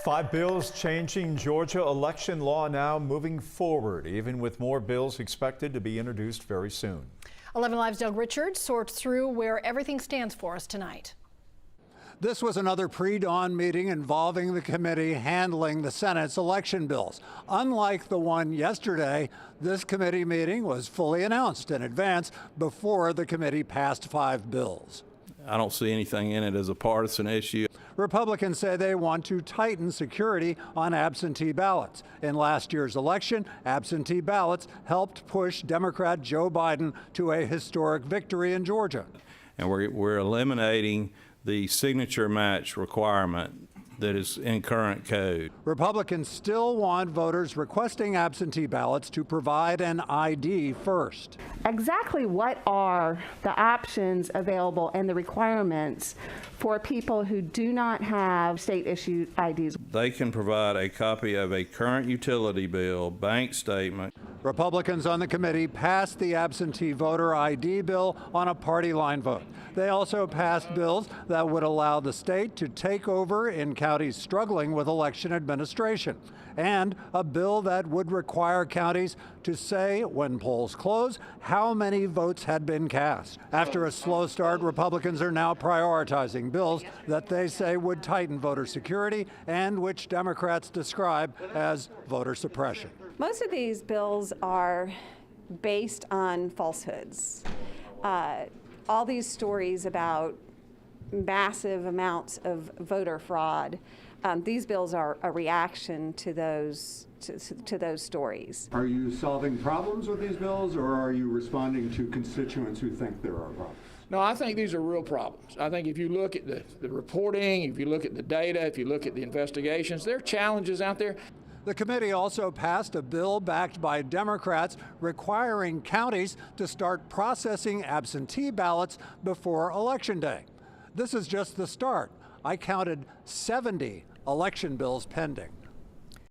5 bills changing Georgia election law now moving forward, even with more bills expected to be introduced very soon. 11 Live's Doug Richards sorts through where everything stands for us tonight. This was another pre-dawn meeting involving the committee handling the Senate's election bills. Unlike the one yesterday, this committee meeting was fully announced in advance before the committee passed 5 bills. I don't see anything in it as a partisan issue. Republicans say they want to tighten security on absentee ballots. In last year's election, absentee ballots helped push Democrat Joe Biden to a historic victory in Georgia. And we're eliminating the signature match requirement that is in current code. Republicans still want voters requesting absentee ballots to provide an ID first. Exactly what are the options available and the requirements for people who do not have state-issued IDs? They can provide a copy of a current utility bill, bank statement. Republicans on the committee passed the absentee voter ID bill on a party line vote. They also passed bills that would allow the state to take over in counties struggling with election administration, and a bill that would require counties to say, when polls close, how many votes had been cast. After a slow start, Republicans are now prioritizing bills that they say would tighten voter security and which Democrats describe as voter suppression. Most of these bills are based on falsehoods. All these stories about massive amounts of voter fraud, these bills are a reaction to those stories. Are you solving problems with these bills, or are you responding to constituents who think there are problems? No, I think these are real problems. I think if you look at the reporting, if you look at the data, if you look at the investigations, there are challenges out there. The committee also passed a bill backed by Democrats requiring counties to start processing absentee ballots before Election Day. This is just the start. I counted 70 election bills pending.